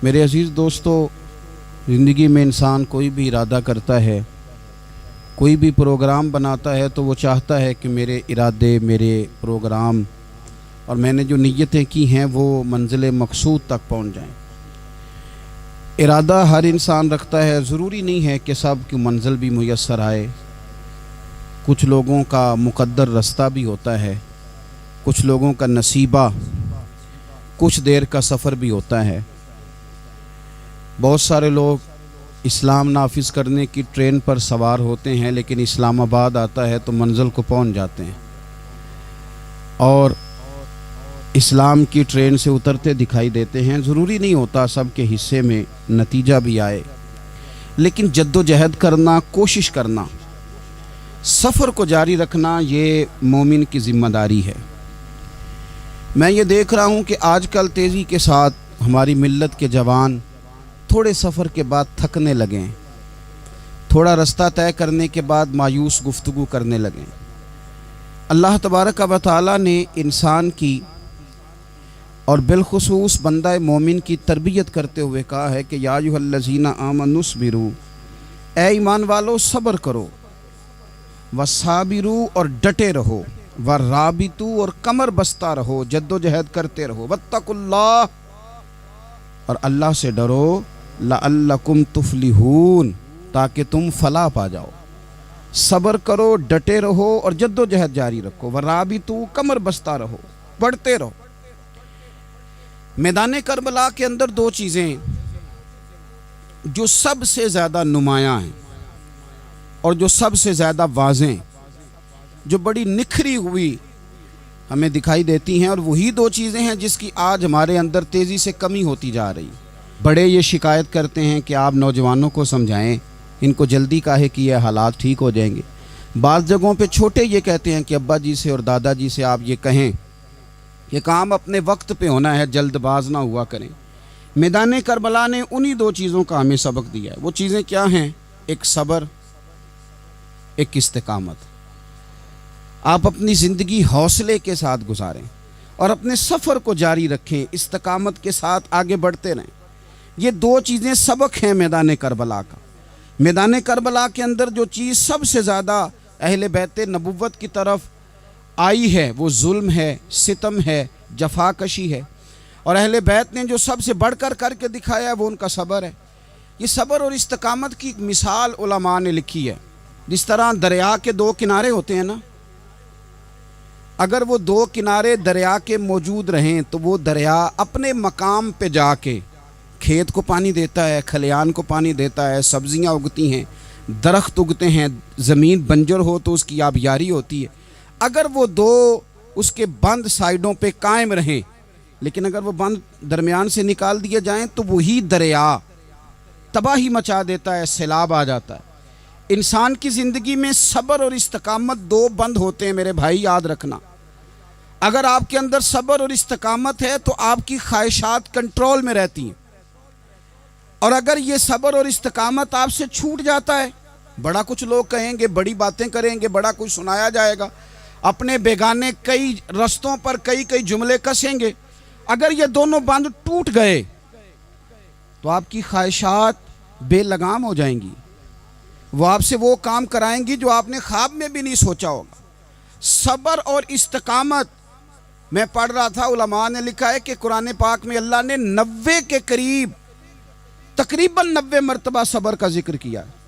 میرے عزیز دوستو، زندگی میں انسان کوئی بھی ارادہ کرتا ہے، کوئی بھی پروگرام بناتا ہے تو وہ چاہتا ہے کہ میرے ارادے، میرے پروگرام اور میں نے جو نیتیں کی ہیں وہ منزل مقصود تک پہنچ جائیں۔ ارادہ ہر انسان رکھتا ہے، ضروری نہیں ہے کہ سب کی منزل بھی میسر آئے۔ کچھ لوگوں کا مقدر رستہ بھی ہوتا ہے، کچھ لوگوں کا نصیبہ، کچھ دیر کا سفر بھی ہوتا ہے۔ بہت سارے لوگ اسلام نافذ کرنے کی ٹرین پر سوار ہوتے ہیں، لیکن اسلام آباد آتا ہے تو منزل کو پہنچ جاتے ہیں، اور اسلام کی ٹرین سے اترتے دکھائی دیتے ہیں۔ ضروری نہیں ہوتا سب کے حصے میں نتیجہ بھی آئے، لیکن جد و جہد کرنا، کوشش کرنا، سفر کو جاری رکھنا، یہ مومن کی ذمہ داری ہے۔ میں یہ دیکھ رہا ہوں کہ آج کل تیزی کے ساتھ ہماری ملت کے جوان تھوڑے سفر کے بعد تھکنے لگیں، تھوڑا رستہ طے کرنے کے بعد مایوس گفتگو کرنے لگیں۔ اللہ تبارک و تعالیٰ نے انسان کی اور بالخصوص بندہ مومن کی تربیت کرتے ہوئے کہا ہے کہ یا ایھا الذین آمنوا اصبروا، اے ایمان والو صبر کرو، وصابروا اور ڈٹے رہو، ورابطوا اور کمر بستہ رہو، جد و جہد کرتے رہو، واتقوا اللہ اور اللہ سے ڈرو، لعلکم تفلحون تاکہ تم فلاح پا جاؤ۔ صبر کرو، ڈٹے رہو اور جد و جہد جاری رکھو، ورابطوا کمر بستہ رہو، پڑھتے رہو۔ میدان کربلا کے اندر دو چیزیں جو سب سے زیادہ نمایاں ہیں اور جو سب سے زیادہ واضح ہیں، جو بڑی نکھری ہوئی ہمیں دکھائی دیتی ہیں، اور وہی دو چیزیں ہیں جس کی آج ہمارے اندر تیزی سے کمی ہوتی جا رہی۔ بڑے یہ شکایت کرتے ہیں کہ آپ نوجوانوں کو سمجھائیں، ان کو جلدی کاہے کہ یہ حالات ٹھیک ہو جائیں گے۔ بعض جگہوں پہ چھوٹے یہ کہتے ہیں کہ ابا جی سے اور دادا جی سے آپ یہ کہیں کہ کام اپنے وقت پہ ہونا ہے، جلد باز نہ ہوا کریں۔ میدان کربلا نے انہی دو چیزوں کا ہمیں سبق دیا ہے۔ وہ چیزیں کیا ہیں؟ ایک صبر، ایک استقامت۔ آپ اپنی زندگی حوصلے کے ساتھ گزاریں اور اپنے سفر کو جاری رکھیں، استقامت کے ساتھ آگے بڑھتے رہیں۔ یہ دو چیزیں سبق ہیں میدان کربلا کا۔ میدان کربلا کے اندر جو چیز سب سے زیادہ اہل بیت نبوت کی طرف آئی ہے وہ ظلم ہے، ستم ہے، جفا کشی ہے، اور اہل بیت نے جو سب سے بڑھ کر کے دکھایا ہے وہ ان کا صبر ہے۔ یہ صبر اور استقامت کی ایک مثال علماء نے لکھی ہے۔ جس طرح دریا کے دو کنارے ہوتے ہیں نا، اگر وہ دو کنارے دریا کے موجود رہیں تو وہ دریا اپنے مقام پہ جا کے کھیت کو پانی دیتا ہے، کھلیان کو پانی دیتا ہے، سبزیاں اگتی ہیں، درخت اگتے ہیں، زمین بنجر ہو تو اس کی آبیاری ہوتی ہے۔ اگر وہ دو اس کے بند سائیڈوں پہ قائم رہیں، لیکن اگر وہ بند درمیان سے نکال دیے جائیں تو وہی دریا تباہی مچا دیتا ہے، سیلاب آ جاتا ہے۔ انسان کی زندگی میں صبر اور استقامت دو بند ہوتے ہیں میرے بھائی، یاد رکھنا۔ اگر آپ کے اندر صبر اور استقامت ہے تو آپ کی خواہشات کنٹرول میں رہتی ہیں، اور اگر یہ صبر اور استقامت آپ سے چھوٹ جاتا ہے، بڑا کچھ لوگ کہیں گے، بڑی باتیں کریں گے، بڑا کچھ سنایا جائے گا، اپنے بیگانے کئی رستوں پر کئی جملے کسیں گے۔ اگر یہ دونوں بند ٹوٹ گئے تو آپ کی خواہشات بے لگام ہو جائیں گی، وہ آپ سے وہ کام کرائیں گی جو آپ نے خواب میں بھی نہیں سوچا ہوگا۔ صبر اور استقامت، میں پڑھ رہا تھا، علماء نے لکھا ہے کہ قرآن پاک میں اللہ نے 90 کے قریب، تقریباً 90 مرتبہ صبر کا ذکر کیا ہے،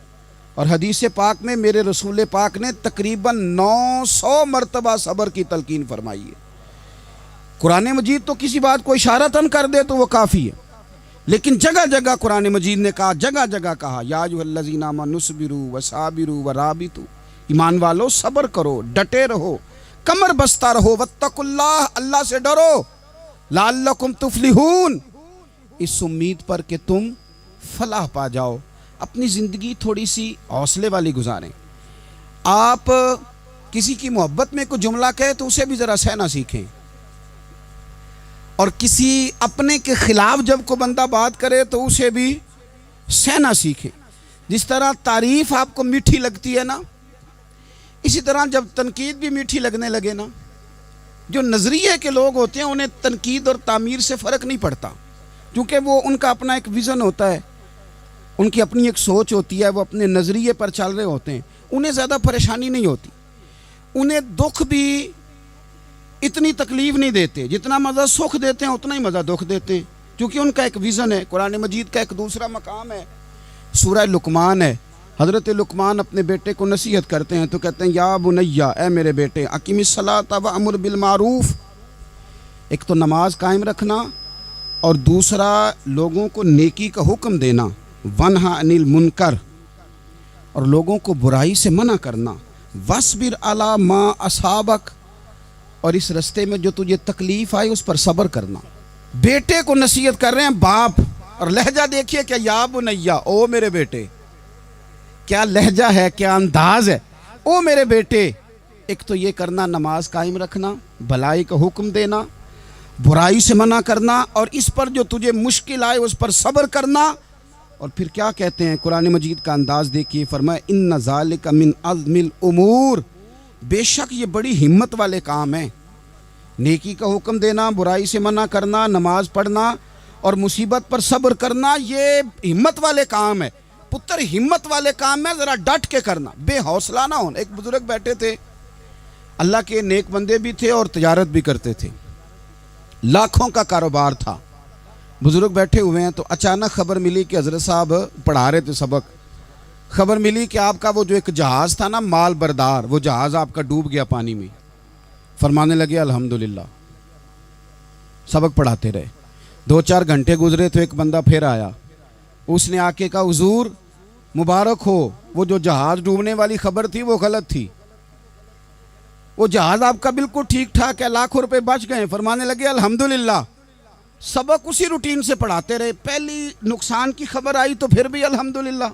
اور حدیث پاک میں میرے رسول پاک نے تقریباً 900 مرتبہ صبر کی تلقین فرمائی ہے۔ قرآن مجید تو کسی بات کو اشارتاً کر دے تو وہ کافی ہے، لیکن جگہ جگہ قرآن مجید نے کہا، جگہ جگہ کہا، یا ایھا الذین آمنوا اصبروا وصابروا ورابطوا، ایمان والو صبر کرو، ڈٹے رہو، کمر بستہ رہو، واتقوا اللہ، اللہ سے ڈرو، لعلکم تفلحون، اس امید پر کہ تم فلاح پا جاؤ۔ اپنی زندگی تھوڑی سی حوصلے والی گزاریں۔ آپ کسی کی محبت میں کوئی جملہ کہے تو اسے بھی ذرا سہنا سیکھیں، اور کسی اپنے کے خلاف جب کوئی بندہ بات کرے تو اسے بھی سہنا سیکھیں۔ جس طرح تعریف آپ کو میٹھی لگتی ہے نا، اسی طرح جب تنقید بھی میٹھی لگنے لگے نا، جو نظریے کے لوگ ہوتے ہیں انہیں تنقید اور تعمیر سے فرق نہیں پڑتا، کیونکہ وہ ان کا اپنا ایک ویژن ہوتا ہے، ان کی اپنی ایک سوچ ہوتی ہے، وہ اپنے نظریے پر چل رہے ہوتے ہیں، انہیں زیادہ پریشانی نہیں ہوتی، انہیں دکھ بھی اتنی تکلیف نہیں دیتے، جتنا مزہ سکھ دیتے ہیں اتنا ہی مزہ دکھ دیتے ہیں، کیونکہ ان کا ایک ویژن ہے۔ قرآن مجید کا ایک دوسرا مقام ہے، سورہ لقمان ہے۔ حضرت لقمان اپنے بیٹے کو نصیحت کرتے ہیں تو کہتے ہیں یا بنیا، اے میرے بیٹے، اقیم الصلاۃ وامر بالمعروف، ایک تو نماز قائم رکھنا اور دوسرا لوگوں کو نیکی کا حکم دینا، ونہا عن المنکر، اور لوگوں کو برائی سے منع کرنا، واصبر علی ما اصابک، اور اس رستے میں جو تجھے تکلیف آئی اس پر صبر کرنا۔ بیٹے کو نصیحت کر رہے ہیں باپ، اور لہجہ دیکھیے کہ یا بنیا، او میرے بیٹے، کیا لہجہ ہے، کیا انداز ہے، او میرے بیٹے۔ ایک تو یہ کرنا، نماز قائم رکھنا، بھلائی کا حکم دینا، برائی سے منع کرنا، اور اس پر جو تجھے مشکل آئے اس پر صبر کرنا۔ اور پھر کیا کہتے ہیں، قرآن مجید کا انداز دیکھیے، فرمایا ان ذالک من عزم الامور، بے شک یہ بڑی ہمت والے کام ہیں، نیکی کا حکم دینا، برائی سے منع کرنا، نماز پڑھنا اور مصیبت پر صبر کرنا، یہ ہمت والے کام ہے پتر، ہمت والے کام ہے، ذرا ڈٹ کے کرنا، بے حوصلہ نہ ہونا۔ ایک بزرگ بیٹھے تھے، اللہ کے نیک بندے بھی تھے اور تجارت بھی کرتے تھے، لاکھوں کا کاروبار تھا۔ بزرگ بیٹھے ہوئے ہیں تو اچانک خبر ملی کہ حضرت صاحب پڑھا رہے تھے سبق، خبر ملی کہ آپ کا وہ جو ایک جہاز تھا نا، مال بردار، وہ جہاز آپ کا ڈوب گیا پانی میں۔ فرمانے لگے الحمدللہ، سبق پڑھاتے رہے، 2-4 گھنٹے گزرے تو ایک بندہ پھر آیا، اس نے آ کے کہا حضور مبارک ہو، وہ جو جہاز ڈوبنے والی خبر تھی وہ غلط تھی، وہ جہاز آپ کا بالکل ٹھیک ٹھاک ہے، لاکھوں روپے بچ گئے۔ فرمانے لگے الحمدللہ۔ سبق اسی روٹین سے پڑھاتے رہے، پہلی نقصان کی خبر آئی تو پھر بھی الحمدللہ،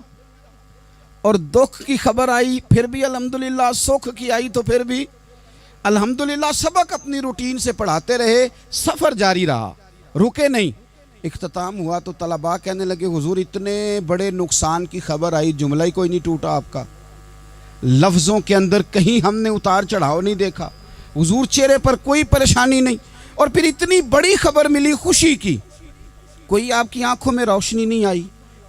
اور دکھ کی خبر آئی پھر بھی الحمدللہ، سکھ کی آئی تو پھر بھی الحمدللہ۔ سبق اپنی روٹین سے پڑھاتے رہے، سفر جاری رہا، رکے نہیں۔ اختتام ہوا تو طلباء کہنے لگے حضور اتنے بڑے نقصان کی خبر آئی، جملہ ہی کوئی نہیں ٹوٹا آپ کا، لفظوں کے اندر کہیں ہم نے اتار چڑھاؤ نہیں دیکھا، حضور چہرے پر کوئی پریشانی نہیں، اور پھر اتنی بڑی خبر ملی خوشی کی، کوئی آپ کی آنکھوں میں روشنی نہیں آئی،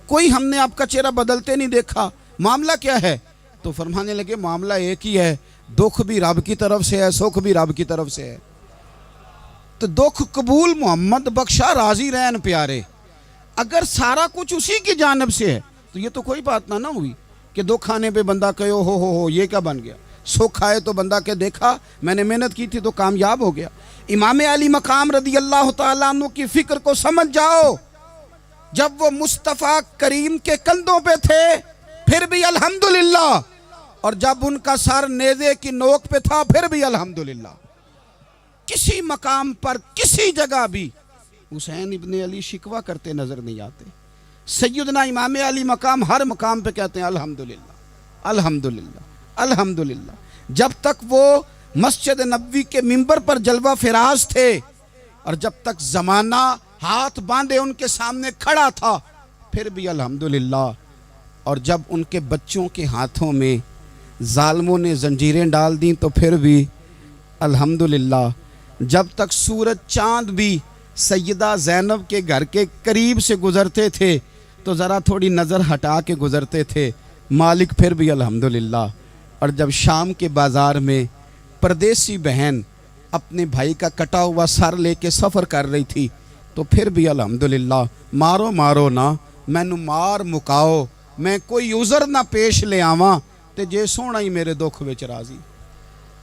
کوئی ہم نے آپ کا چہرہ بدلتے نہیں دیکھا، معاملہ کیا ہے؟ تو فرمانے لگے معاملہ ایک ہی ہے، دکھ بھی رب کی طرف سے ہے، سکھ بھی رب کی طرف سے ہے۔ تو دکھ قبول محمد بخشا راضی رہن پیارے، اگر سارا کچھ اسی کی جانب سے ہے تو یہ تو کوئی بات نہ ہوئی کہ دکھ آنے پہ بندہ کہے ہو یہ کیا بن گیا، سکھ آئے تو بندہ کہ دیکھا میں نے محنت کی تھی تو کامیاب ہو گیا۔ امام علی مقام رضی اللہ تعالیٰ عنہ کی فکر کو سمجھ جاؤ، جب وہ مصطفیٰ کریم کے کندھوں پہ تھے پھر بھی الحمدللہ، اور جب ان کا سر نیزے کی نوک پہ تھا پھر بھی الحمدللہ۔ کسی مقام پر کسی جگہ بھی حسین ابن علی شکوہ کرتے نظر نہیں آتے، سیدنا امام علی مقام ہر مقام پہ کہتے ہیں الحمدللہ الحمدللہ الحمدللہ۔ جب تک وہ مسجد نبوی کے منبر پر جلوہ فراز تھے، اور جب تک زمانہ ہاتھ باندھے ان کے سامنے کھڑا تھا پھر بھی الحمدللہ، اور جب ان کے بچوں کے ہاتھوں میں ظالموں نے زنجیریں ڈال دیں تو پھر بھی الحمدللہ، جب تک سورج چاند بھی سیدہ زینب کے گھر کے قریب سے گزرتے تھے تو ذرا تھوڑی نظر ہٹا کے گزرتے تھے، مالک پھر بھی الحمدللہ۔ اور جب شام کے بازار میں پردیسی بہن اپنے بھائی کا کٹا ہوا سر لے کے سفر کر رہی تھی تو پھر بھی الحمدللہ۔ مارو مارو نہ مینو مار مکاؤ، میں کوئی عذر نہ پیش لے آواں تے جے سونا ہی میرے دکھ وچ راضی،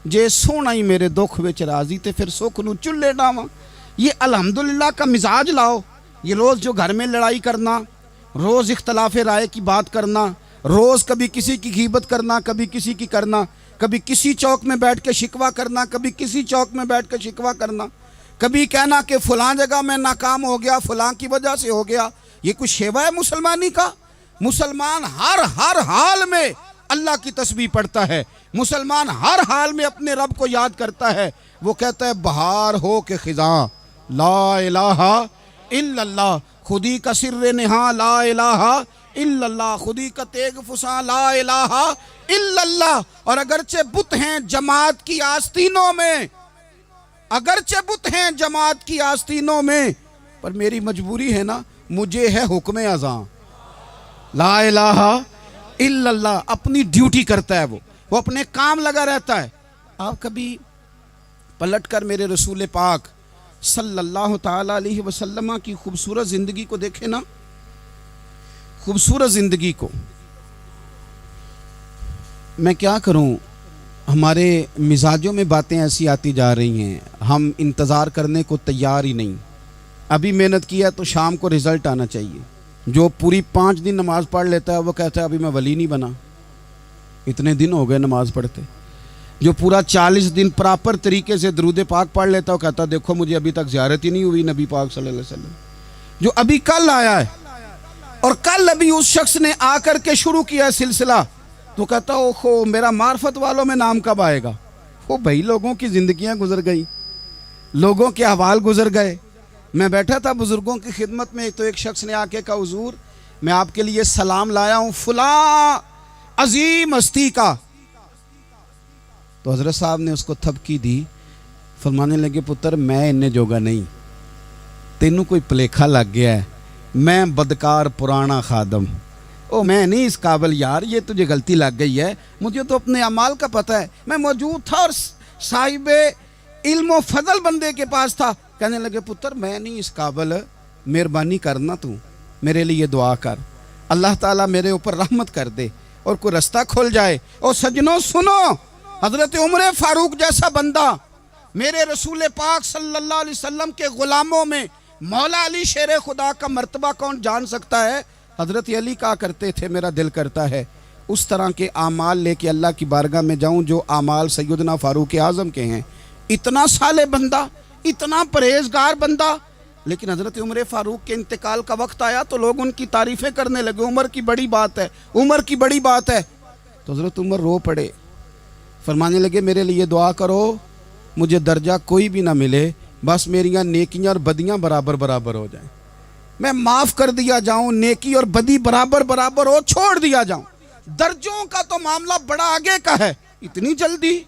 جے سونا ہی میرے دکھ وچ راضی تے پھر سکھ نو چلے ڈاواں۔ یہ الحمدللہ کا مزاج لاؤ۔ یہ روز جو گھر میں لڑائی کرنا، روز اختلاف رائے کی بات کرنا، روز کبھی کسی کی غیبت کرنا، کبھی کسی کی کرنا، کبھی کسی چوک میں بیٹھ کے شکوہ کرنا، کبھی کسی چوک میں بیٹھ کے شکوہ کرنا، کبھی کہنا کہ فلاں جگہ میں ناکام ہو گیا، فلاں کی وجہ سے ہو گیا، یہ کچھ شیوا ہے مسلمانی کا؟ مسلمان ہر حال میں اللہ کی تسبیح پڑھتا ہے، مسلمان ہر حال میں اپنے رب کو یاد کرتا ہے۔ وہ کہتا ہے بہار ہو کے خزاں لا الہ الا اللہ، خودی کا سر نہاں لا الہ الا اللہ، خودی کا تیغ فساں لا الہ الا اللہ۔ اور اگرچہ بت ہیں جماعت کی آستینوں میں، اگرچہ بت ہیں جماعت کی آستینوں میں، پر میری مجبوری ہے نا، مجھے ہے حکم اذاں، لا الہ الا اللہ، اپنی ڈیوٹی کرتا ہے وہ اپنے کام لگا رہتا ہے۔ آپ کبھی پلٹ کر میرے رسول پاک صلی اللہ تعالی علیہ وسلم کی خوبصورت زندگی کو دیکھیں نا، خوبصورت زندگی کو۔ میں کیا کروں، ہمارے مزاجوں میں باتیں ایسی آتی جا رہی ہیں، ہم انتظار کرنے کو تیار ہی نہیں۔ ابھی محنت کیا تو شام کو رزلٹ آنا چاہیے۔ جو پوری 5 دن نماز پڑھ لیتا ہے وہ کہتا ہے ابھی میں ولی نہیں بنا، اتنے دن ہو گئے نماز پڑھتے۔ جو پورا 40 دن پراپر طریقے سے درود پاک پڑھ لیتا ہے وہ کہتا ہے دیکھو مجھے ابھی تک زیارت ہی نہیں ہوئی نبی پاک صلی اللہ علیہ وسلم۔ جو ابھی کل آیا ہے اور کل ابھی اس شخص نے آ کر کے شروع کیا ہے سلسلہ، تو کہتا ہے اوہو میرا معرفت والوں میں نام کب آئے گا؟ وہ بھائی لوگوں کی زندگیاں گزر گئی، لوگوں کے احوال گزر گئے۔ میں بیٹھا تھا بزرگوں کی خدمت میں، تو ایک شخص نے آ کے کہا حضور میں آپ کے لیے سلام لایا ہوں فلاں عظیم ہستی کا۔ تو حضرت صاحب نے اس کو تھپکی دی، فرمانے لگے پتر میں انہیں جوگا نہیں، تینوں کوئی پلیکھا لگ گیا ہے، میں بدکار پرانا خادم، میں نہیں اس قابل یار، یہ تجھے غلطی لگ گئی ہے، مجھے تو اپنے اعمال کا پتہ ہے، میں موجود تھا اور صاحب علم و فضل بندے کے پاس تھا۔ کہنے لگے پتر میں نہیں اس قابل، مہربانی کرنا تو میرے لیے دعا کر، اللہ تعالیٰ میرے اوپر رحمت کر دے اور کوئی رستہ کھل جائے۔ اور سجنوں سنو، حضرت عمر فاروق جیسا بندہ میرے رسول پاک صلی اللہ علیہ وسلم کے غلاموں میں مولا علی شیر خدا کا مرتبہ کون جان سکتا ہے؟ حضرت علی کہا کرتے تھے میرا دل کرتا ہے اس طرح کے اعمال لے کے اللہ کی بارگاہ میں جاؤں جو اعمال سیدنا فاروق اعظم کے ہیں۔ اتنا صالح بندہ، اتنا پرہیزگار بندہ، لیکن حضرت عمر فاروق کے انتقال کا وقت آیا تو لوگ ان کی تعریفیں کرنے لگے، عمر کی بڑی بات ہے، عمر کی بڑی بات ہے۔ تو حضرت عمر رو پڑے، فرمانے لگے میرے لیے دعا کرو، مجھے درجہ کوئی بھی نہ ملے، بس میریاں نیکیاں اور بدیاں برابر برابر ہو جائیں، میں معاف کر دیا جاؤں، نیکی اور بدی برابر برابر ہو، چھوڑ دیا جاؤں۔ درجوں کا تو معاملہ بڑا آگے کا ہے، اتنی جلدی،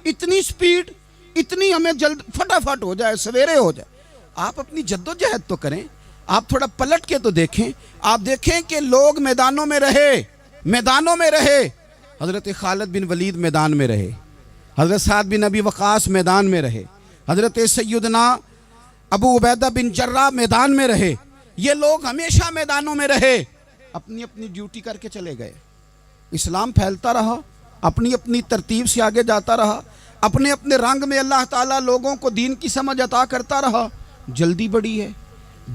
اتنی سپیڈ، اتنی ہمیں جلد فٹافٹ ہو جائے، سویرے ہو جائے۔ آپ اپنی جد و جہد تو کریں، آپ تھوڑا پلٹ کے تو دیکھیں، آپ دیکھیں کہ لوگ میدانوں میں رہے، حضرت خالد بن ولید میدان میں رہے، حضرت سعد بن ابی وقاص میدان میں رہے، حضرت سیدنا ابو عبیدہ بن جراح میدان میں رہے، یہ لوگ ہمیشہ میدانوں میں رہے، اپنی اپنی ڈیوٹی کر کے چلے گئے۔ اسلام پھیلتا رہا، اپنی اپنی ترتیب سے آگے جاتا رہا، اپنے اپنے رنگ میں اللہ تعالیٰ لوگوں کو دین کی سمجھ عطا کرتا رہا۔ جلدی بڑی ہے،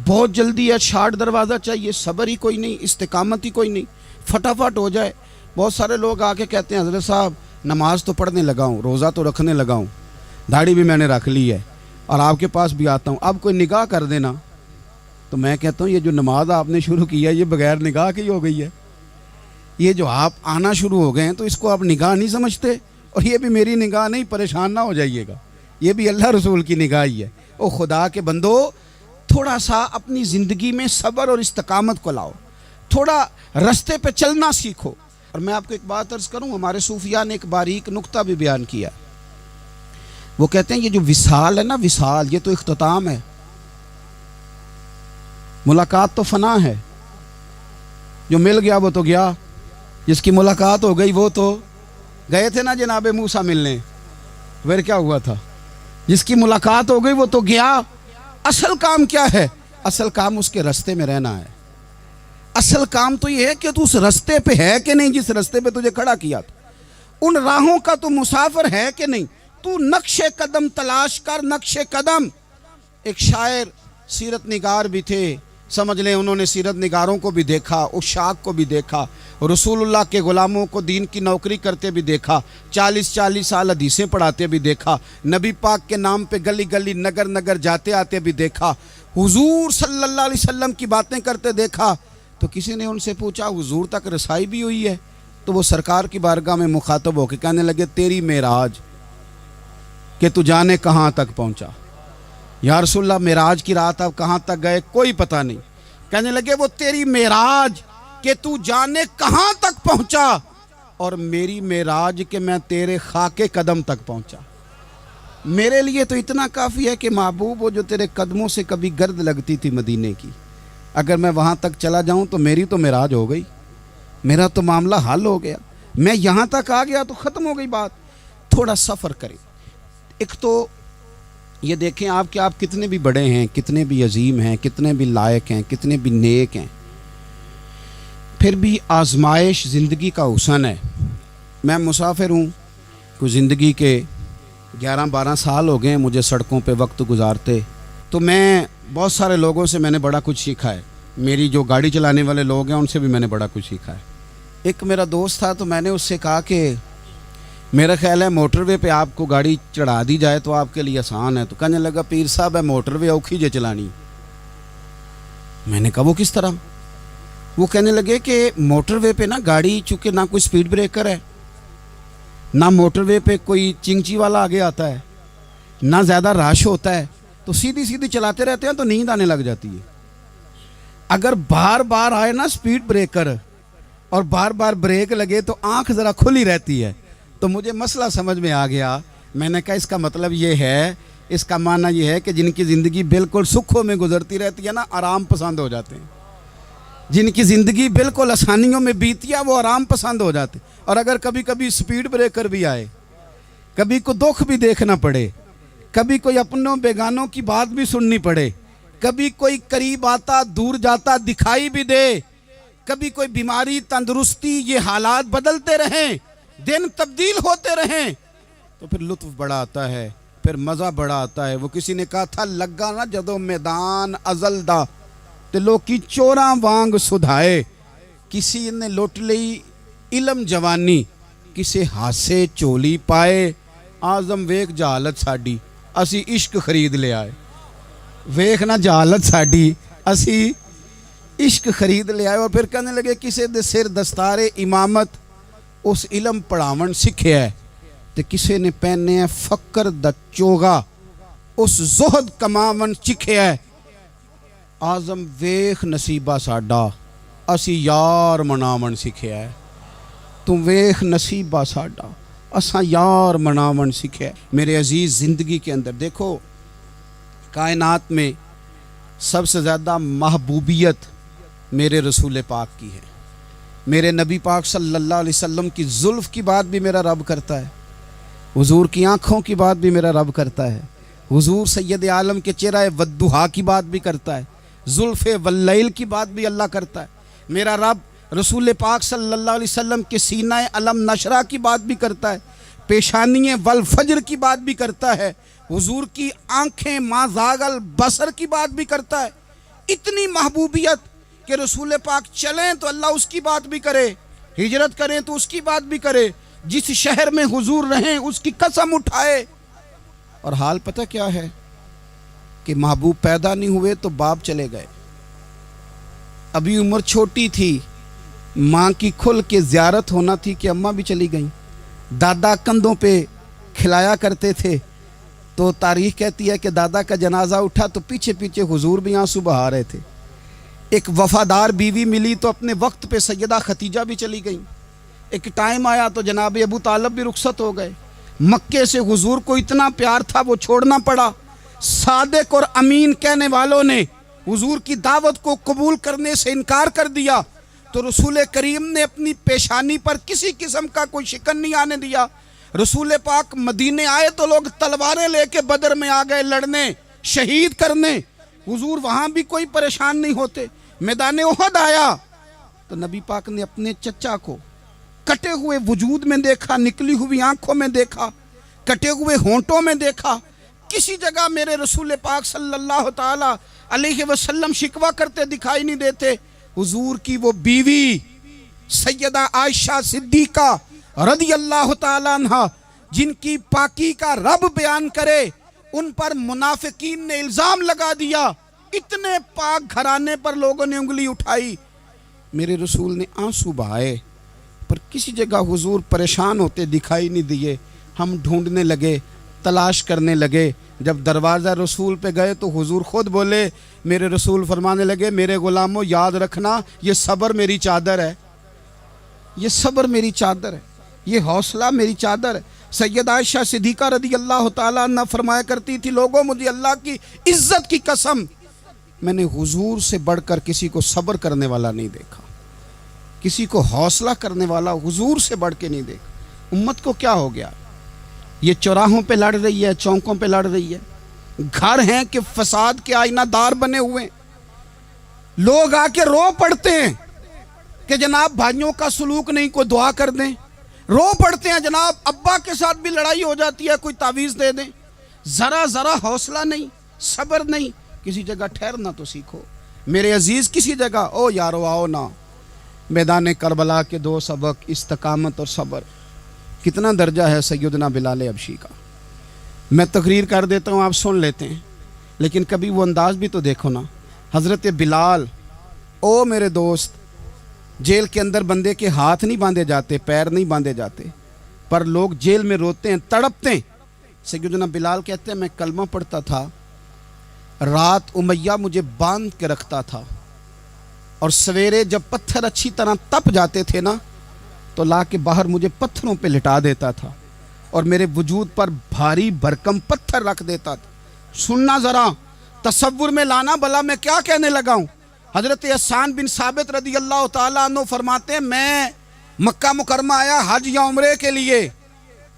بہت جلدی ہے، شارٹ دروازہ چاہیے، صبر ہی کوئی نہیں، استقامت ہی کوئی نہیں، فٹافٹ ہو جائے۔ بہت سارے لوگ آ کے کہتے ہیں حضرت صاحب نماز تو پڑھنے لگا ہوں، روزہ تو رکھنے لگا ہوں، داڑھی بھی میں نے رکھ لی ہے اور آپ کے پاس بھی آتا ہوں، اب کوئی نگاہ کر دینا۔ تو میں کہتا ہوں یہ جو نماز آپ نے شروع کی ہے یہ بغیر نگاہ کی ہو گئی ہے، یہ جو آپ آنا شروع ہو گئے ہیں تو اس کو آپ نگاہ نہیں سمجھتے، اور یہ بھی میری نگاہ نہیں، پریشان نہ ہو جائیے گا، یہ بھی اللہ رسول کی نگاہ ہی ہے۔ او خدا کے بندو، تھوڑا سا اپنی زندگی میں صبر اور استقامت کو لاؤ، تھوڑا رستے پہ چلنا سیکھو۔ اور میں آپ کو ایک بات عرض کروں، ہمارے صوفیاء نے ایک باریک نقطہ بھی بیان کیا، وہ کہتے ہیں یہ جو وصال ہے نا، وصال، یہ تو اختتام ہے، ملاقات تو فنا ہے، جو مل گیا وہ تو گیا، جس کی ملاقات ہو گئی وہ تو گئے تھے نا جناب موسیٰ ملنے، پھر کیا ہوا تھا؟ جس کی ملاقات ہو گئی وہ تو گیا۔ اصل کام کیا ہے؟ اصل کام اس کے رستے میں رہنا ہے، اصل کام تو یہ ہے کہ تو اس رستے پہ ہے کہ نہیں جس رستے پہ تجھے کھڑا کیا تھا، ان راہوں کا تو مسافر ہے کہ نہیں، تو نقش قدم تلاش کر، نقش قدم۔ ایک شاعر سیرت نگار بھی تھے، سمجھ لیں انہوں نے سیرت نگاروں کو بھی دیکھا، عشاق کو بھی دیکھا، رسول اللہ کے غلاموں کو دین کی نوکری کرتے بھی دیکھا، 40 سال حدیثیں پڑھاتے بھی دیکھا، نبی پاک کے نام پہ گلی گلی نگر نگر جاتے آتے بھی دیکھا، حضور صلی اللہ علیہ وسلم کی باتیں کرتے دیکھا۔ تو کسی نے ان سے پوچھا حضور تک رسائی بھی ہوئی ہے؟ تو وہ سرکار کی بارگاہ میں مخاطب ہو کے کہنے لگے تیری معراج کہ تو جانے کہاں تک پہنچا، یا رسول اللہ معراج کی رات آپ کہاں تک گئے کوئی پتہ نہیں، کہنے لگے وہ تیری معراج کہ تو جانے کہاں تک پہنچا، اور میری معراج کہ میں تیرے خاک قدم تک پہنچا۔ میرے لیے تو اتنا کافی ہے کہ محبوب وہ جو تیرے قدموں سے کبھی گرد لگتی تھی مدینے کی، اگر میں وہاں تک چلا جاؤں تو میری تو معراج ہو گئی، میرا تو معاملہ حل ہو گیا، میں یہاں تک آ گیا تو ختم ہو گئی بات۔ تھوڑا سفر کریں۔ ایک تو یہ دیکھیں آپ کہ آپ کتنے بھی بڑے ہیں، کتنے بھی عظیم ہیں، کتنے بھی لائق ہیں، کتنے بھی نیک ہیں، پھر بھی آزمائش زندگی کا حسن ہے۔ میں مسافر ہوں، کوئی زندگی کے 11-12 سال ہو گئے ہیں مجھے سڑکوں پہ وقت گزارتے، تو میں بہت سارے لوگوں سے میں نے بڑا کچھ سیکھا ہے۔ میری جو گاڑی چلانے والے لوگ ہیں ان سے بھی میں نے بڑا کچھ سیکھا ہے۔ ایک میرا دوست تھا تو میں نے اس سے کہا کہ میرا خیال ہے موٹر وے پہ آپ کو گاڑی چڑھا دی جائے تو آپ کے لیے آسان ہے، تو کہنے لگا پیر صاحب ہے موٹر وے اوکھی جے چلانی۔ میں نے کہا وہ کس طرح؟ وہ کہنے لگے کہ موٹر وے پہ نا گاڑی چونکہ نہ کوئی سپیڈ بریکر ہے، نہ موٹر وے پہ کوئی چنگچی والا آگے آتا ہے، نہ زیادہ رش ہوتا ہے، تو سیدھی سیدھی چلاتے رہتے ہیں تو نیند آنے لگ جاتی ہے۔ اگر بار بار آئے نا سپیڈ بریکر اور بار بار بریک لگے تو آنکھ ذرا کھلی رہتی ہے۔ تو مجھے مسئلہ سمجھ میں آ گیا۔ میں نے کہا اس کا مطلب یہ ہے، اس کا معنی یہ ہے کہ جن کی زندگی بالکل سکھوں میں گزرتی رہتی ہے نا، آرام پسند ہو جاتے ہیں۔ جن کی زندگی بالکل آسانیوں میں بیتی ہے وہ آرام پسند ہو جاتے ہیں۔ اور اگر کبھی کبھی سپیڈ بریکر بھی آئے، کبھی کو دکھ بھی دیکھنا پڑے، کبھی کوئی اپنوں بیگانوں کی بات بھی سننی پڑے، کبھی کوئی قریب آتا دور جاتا دکھائی بھی دے، کبھی کوئی بیماری تندرستی، یہ حالات بدلتے رہیں، دن تبدیل ہوتے رہیں، تو پھر لطف بڑا آتا ہے، پھر مزہ بڑا آتا ہے۔ وہ کسی نے کہا تھا لگا نا جدو میدان ازل دا تے لوکی چوراں وانگ سدھائے، کسی نے لٹ لئی علم جوانی، کسے ہاسے چولی پائے، آزم ویک جہالت ساڈی اسی عشق خرید لے آئے۔ ویکھ نہ جہالت ساڈی اسی عشق خرید لے آئے۔ اور پھر کہنے لگے کسے دے سر دستار امامت اس علم پڑھاون سکھیا ہے، تے کسے نے پہنے ہے فقر دا چوگا اس زہد کماون چکھیا ہے۔ آزم ویکھ نصیبہ ساڈا اسی یار مناون سکھیا ہے۔ تم ویکھ نصیبہ ساڈا اساں یار مناون سکھیا ہے۔ میرے عزیز زندگی کے اندر دیکھو، کائنات میں سب سے زیادہ محبوبیت میرے رسول پاک کی ہے۔ میرے نبی پاک صلی اللہ علیہ وسلم کی زلف کی بات بھی میرا رب کرتا ہے، حضور کی آنکھوں کی بات بھی میرا رب کرتا ہے، حضور سید عالم کے چہرہ والضحیٰ کی بات بھی کرتا ہے، زلف واللیل کی بات بھی اللہ کرتا ہے۔ میرا رب رسول پاک صلی اللہ علیہ وسلم کے سینہ علم نشرہ کی بات بھی کرتا ہے، پیشانی والفجر کی بات بھی کرتا ہے، حضور کی آنکھیں ما زاغ البصر کی بات بھی کرتا ہے۔ اتنی محبوبیت کہ رسول پاک چلیں تو اللہ اس کی بات بھی کرے، ہجرت کریں تو اس کی بات بھی کرے، جس شہر میں حضور رہیں اس کی قسم اٹھائے۔ اور حال پتہ کیا ہے کہ محبوب پیدا نہیں ہوئے تو باپ چلے گئے، ابھی عمر چھوٹی تھی، ماں کی کھل کے زیارت ہونا تھی کہ اماں بھی چلی گئیں، دادا کندھوں پہ کھلایا کرتے تھے، تو تاریخ کہتی ہے کہ دادا کا جنازہ اٹھا تو پیچھے پیچھے حضور بھی آنسو بہا رہے تھے۔ ایک وفادار بیوی ملی تو اپنے وقت پہ سیدہ خدیجہ بھی چلی گئیں۔ ایک ٹائم آیا تو جناب ابو طالب بھی رخصت ہو گئے۔ مکے سے حضور کو اتنا پیار تھا وہ چھوڑنا پڑا۔ صادق اور امین کہنے والوں نے حضور کی دعوت کو قبول کرنے سے انکار کر دیا تو رسول کریم نے اپنی پیشانی پر کسی قسم کا کوئی شکن نہیں آنے دیا۔ رسول پاک مدینے آئے تو لوگ تلواریں لے کے بدر میں آ گئے لڑنے، شہید کرنے، حضور وہاں بھی کوئی پریشان نہیں ہوتے۔ میدان احد آیا تو نبی پاک نے اپنے چچا کو کٹے ہوئے وجود میں دیکھا، نکلی ہوئی آنکھوں میں دیکھا، کٹے ہوئے ہونٹوں میں دیکھا۔ کسی جگہ میرے رسول پاک صلی اللہ تعالی علیہ وسلم شکوہ کرتے دکھائی نہیں دیتے۔ حضور کی وہ بیوی سیدہ عائشہ صدیقہ رضی اللہ تعالیٰ عنہ جن کی پاکی کا رب بیان کرے، ان پر منافقین نے الزام لگا دیا، اتنے پاک گھرانے پر لوگوں نے انگلی اٹھائی۔ میرے رسول نے آنسو بہائے پر کسی جگہ حضور پریشان ہوتے دکھائی نہیں دیے۔ ہم ڈھونڈنے لگے، تلاش کرنے لگے۔ جب دروازہ رسول پہ گئے تو حضور خود بولے، میرے رسول فرمانے لگے، میرے غلاموں یاد رکھنا یہ صبر میری چادر ہے، یہ صبر میری چادر ہے، یہ حوصلہ میری چادر ہے۔ سیدہ عائشہ صدیقہ رضی اللہ تعالیٰ عنہ فرمایا کرتی تھی، لوگوں مجھے اللہ کی عزت کی قسم میں نے حضور سے بڑھ کر کسی کو صبر کرنے والا نہیں دیکھا، کسی کو حوصلہ کرنے والا حضور سے بڑھ کے نہیں دیکھا۔ امت کو کیا ہو گیا؟ یہ چوراہوں پہ لڑ رہی ہے، چوکوں پہ لڑ رہی ہے، گھر ہیں کہ فساد کے آئینہ دار بنے ہوئے ہیں۔ لوگ آ کے رو پڑتے ہیں کہ جناب بھائیوں کا سلوک نہیں، کوئی دعا کر دیں، رو پڑتے ہیں جناب ابا کے ساتھ بھی لڑائی ہو جاتی ہے، کوئی تعویذ دے دیں، ذرا حوصلہ نہیں، صبر نہیں۔ کسی جگہ ٹھہرنا تو سیکھو میرے عزیز، کسی جگہ او یارو آؤ نا، میدان کربلا کے 2 سبق، استقامت اور صبر۔ کتنا درجہ ہے سیدنا بلال حبشی کا، میں تقریر کر دیتا ہوں، آپ سن لیتے ہیں، لیکن کبھی وہ انداز بھی تو دیکھو نا۔ حضرت بلال، او میرے دوست، جیل کے اندر بندے کے ہاتھ نہیں باندھے جاتے، پیر نہیں باندھے جاتے، پر لوگ جیل میں روتے ہیں، تڑپتے ہیں۔ سیدنا بلال کہتے ہیں میں کلمہ پڑھتا تھا، رات امیہ مجھے باندھ کے رکھتا تھا، اور سویرے جب پتھر اچھی طرح تپ جاتے تھے نا تو لا کے باہر مجھے پتھروں پہ لٹا دیتا تھا، اور میرے وجود پر بھاری بھرکم پتھر رکھ دیتا تھا۔ سننا ذرا، تصور میں لانا، بلا میں کیا کہنے لگا ہوں۔ حضرت حسان بن ثابت رضی اللہ تعالیٰ عنہ فرماتے ہیں میں مکہ مکرمہ آیا حج یا عمرے کے لیے،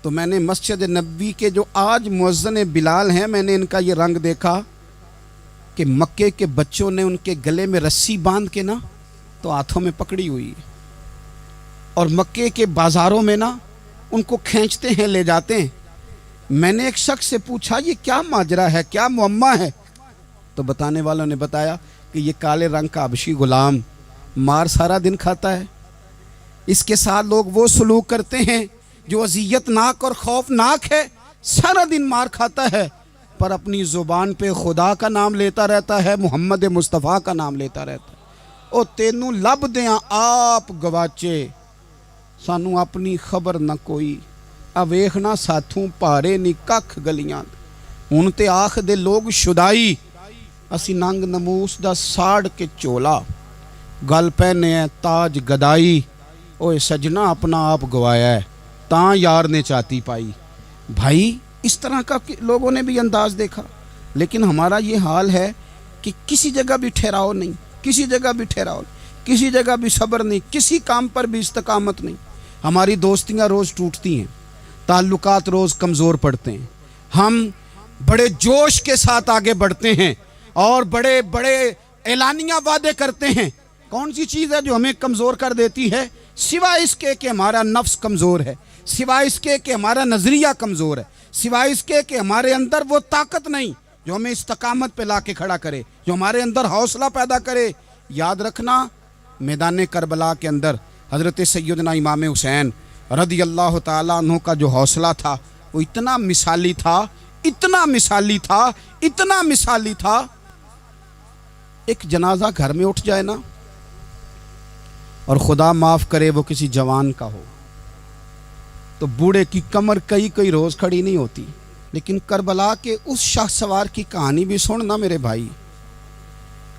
تو میں نے مسجد نبوی کے جو آج مؤذن بلال ہیں، میں نے ان کا یہ رنگ دیکھا کہ مکے کے بچوں نے ان کے گلے میں رسی باندھ کے نا تو ہاتھوں میں پکڑی ہوئی ہے، اور مکے کے بازاروں میں نا ان کو کھینچتے ہیں، لے جاتے ہیں۔ میں نے ایک شخص سے پوچھا یہ کیا ماجرا ہے، کیا معمہ ہے؟ تو بتانے والوں نے بتایا کہ یہ کالے رنگ کا حبشی غلام مار سارا دن کھاتا ہے، اس کے ساتھ لوگ وہ سلوک کرتے ہیں جو اذیت ناک اور خوفناک ہے، سارا دن مار کھاتا ہے پر اپنی زبان پہ خدا کا نام لیتا رہتا ہے، محمد مصطفیٰ کا نام لیتا رہتا ہے۔ او تینوں لب دیاں آپ گواچے، سانوں اپنی خبر نہ کوئی، اویخنا ساتھوں پارے نی ککھ گلیاں، ہن تے آکھ دے لوگ شدائی، اسی ننگ نموس دا ساڑ کے چولا، گل پہنے ہے تاج گدائی، اوے سجنا اپنا آپ گوایا ہے تاں یار نے چاتی پائی۔ بھائی اس طرح کا لوگوں نے بھی انداز دیکھا، لیکن ہمارا یہ حال ہے کہ کسی جگہ بھی ٹھہراؤ نہیں، کسی جگہ بھی ٹھہراؤ نہیں، کسی جگہ بھی صبر نہیں، کسی کام پر بھی استقامت نہیں۔ ہماری دوستیاں روز ٹوٹتی ہیں، تعلقات روز کمزور پڑتے ہیں، ہم بڑے جوش کے ساتھ آگے بڑھتے ہیں اور بڑے بڑے اعلانیہ وعدے کرتے ہیں۔ کون سی چیز ہے جو ہمیں کمزور کر دیتی ہے؟ سوائے اس کے کہ ہمارا نفس کمزور ہے، سوائے اس کے کہ ہمارا نظریہ کمزور ہے، سوائے اس کے کہ ہمارے اندر وہ طاقت نہیں جو ہمیں استقامت پہ لا کے کھڑا کرے، جو ہمارے اندر حوصلہ پیدا کرے۔ یاد رکھنا میدان کربلا کے اندر حضرت سیدنا امام حسین رضی اللہ تعالیٰ عنہ کا جو حوصلہ تھا وہ اتنا مثالی تھا، اتنا مثالی تھا، اتنا مثالی تھا۔ ایک جنازہ گھر میں اٹھ جائے نا، اور خدا معاف کرے وہ کسی جوان کا ہو، تو بوڑھے کی کمر کئی روز کھڑی نہیں ہوتی۔ لیکن کربلا کے اس شاہ سوار کی کہانی بھی سننا میرے بھائی،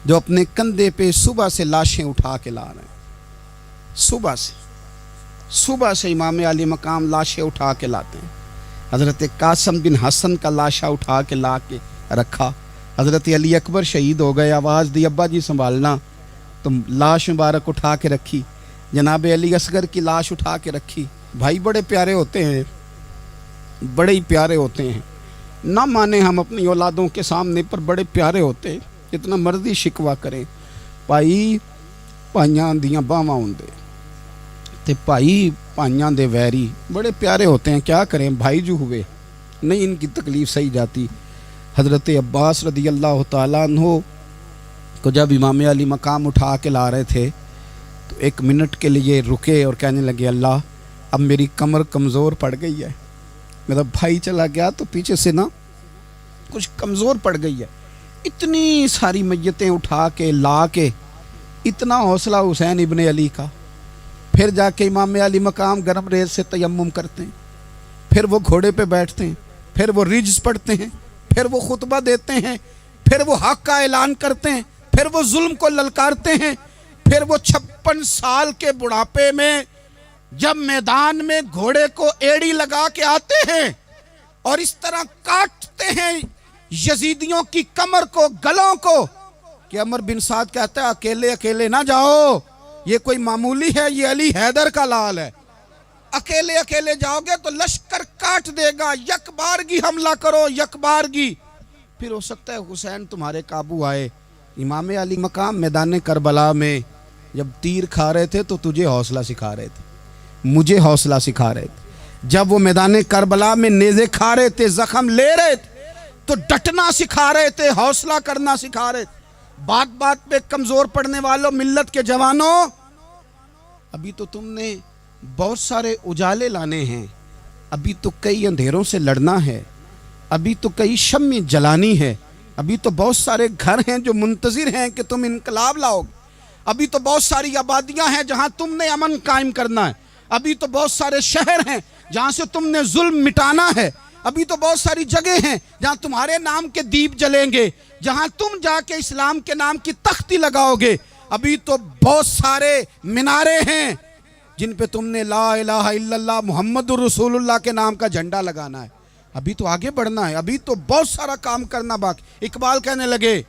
جو اپنے کندھے پہ صبح سے لاشیں اٹھا کے لا رہے ہیں، صبح سے امام علی مقام لاشیں اٹھا کے لاتے ہیں۔ حضرت قاسم بن حسن کا لاشا اٹھا کے لا کے رکھا، حضرت علی اکبر شہید ہو گئے، آواز دی ابا جی سنبھالنا، تو لاش مبارک اٹھا کے رکھی، جناب علی اصغر کی لاش اٹھا کے رکھی۔ بھائی بڑے پیارے ہوتے ہیں، بڑے ہی پیارے ہوتے ہیں، نہ مانے ہم اپنی اولادوں کے سامنے، پر بڑے پیارے ہوتے ہیں، جتنا مرضی شکوہ کریں۔ بھائی پائیاں دیاں باواں ہوندے تے بھائی پائیاں دے ویری، بڑے پیارے ہوتے ہیں، کیا کریں بھائی جو ہوئے نہیں ان کی تکلیف سہی جاتی۔ حضرت عباس رضی اللہ تعالیٰ عنہ کو جب امام علی مقام اٹھا کے لا رہے تھے تو 1 منٹ کے لیے رکے اور کہنے لگے اللہ اب میری کمر کمزور پڑ گئی ہے، میرا بھائی چلا گیا تو پیچھے سے نا کچھ کمزور پڑ گئی ہے۔ اتنی ساری میتیں اٹھا کے لا کے، اتنا حوصلہ حسین ابن علی کا، پھر جا کے امام علی مقام گرم ریت سے تیمم کرتے ہیں، پھر وہ گھوڑے پہ بیٹھتے ہیں، پھر وہ رجز پڑھتے ہیں، پھر وہ خطبہ دیتے ہیں، پھر وہ حق کا اعلان کرتے ہیں، پھر وہ ظلم کو للکارتے ہیں، پھر وہ 56 سال کے بڑھاپے میں جب میدان میں گھوڑے کو ایڑی لگا کے آتے ہیں اور اس طرح کاٹتے ہیں یزیدیوں کی کمر کو، گلوں کو، کہ عمر بن سعد کہتا ہے اکیلے اکیلے نہ جاؤ، یہ کوئی معمولی ہے، یہ علی حیدر کا لال ہے، اکیلے اکیلے جاؤ گے تو لشکر کاٹ دے گا، یک بارگی حملہ کرو، یک بارگی، پھر ہو سکتا ہے حسین تمہارے قابو آئے۔ امام علی مقام میدان کربلا میں جب تیر کھا رہے تھے تو تجھے حوصلہ سکھا رہے تھے، مجھے حوصلہ سکھا رہے تھے۔ جب وہ میدان کربلا میں نیزے کھا رہے تھے، زخم لے رہے تھے تو ڈٹنا سکھا رہے تھے، حوصلہ کرنا سکھا رہے تھے۔ بات بات پہ کمزور پڑنے والوں، ملت کے جوانوں، ابھی تو تم نے بہت سارے اجالے لانے ہیں، ابھی تو کئی اندھیروں سے لڑنا ہے، ابھی تو کئی شمع جلانی ہے، ابھی تو بہت سارے گھر ہیں جو منتظر ہیں کہ تم انقلاب لاؤ گے، ابھی تو بہت ساری آبادیاں ہیں جہاں تم نے امن قائم کرنا ہے، ابھی تو بہت سارے شہر ہیں جہاں سے تم نے ظلم مٹانا ہے، ابھی تو بہت ساری جگہ ہیں جہاں تمہارے نام کے دیپ جلیں گے، جہاں تم جا کے اسلام کے نام کی تختی لگاؤ گے، ابھی تو بہت سارے مینارے ہیں جن پہ تم نے لا الہ الا اللہ محمد الرسول اللہ کے نام کا جھنڈا لگانا ہے، ابھی تو آگے بڑھنا ہے، ابھی تو بہت سارا کام کرنا باقی۔ اقبال کہنے لگے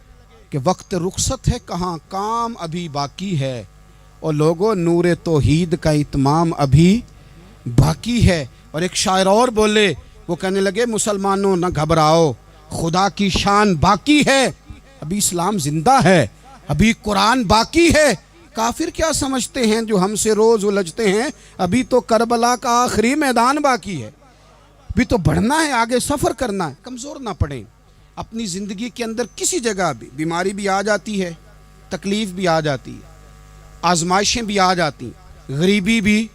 کہ وقت رخصت ہے کہاں، کام ابھی باقی ہے، اور لوگوں نور توحید کا اتمام ابھی باقی ہے۔ اور ایک شاعر اور بولے، وہ کہنے لگے مسلمانوں نہ گھبراؤ، خدا کی شان باقی ہے، ابھی اسلام زندہ ہے، ابھی قرآن باقی ہے۔ کافر کیا سمجھتے ہیں جو ہم سے روز الجھتے ہیں، ابھی تو کربلا کا آخری میدان باقی ہے، ابھی تو بڑھنا ہے، آگے سفر کرنا ہے۔ کمزور نہ پڑیں، اپنی زندگی کے اندر کسی جگہ بھی بیماری بھی آ جاتی ہے، تکلیف بھی آ جاتی ہے، آزمائشیں بھی آ جاتی، غریبی بھی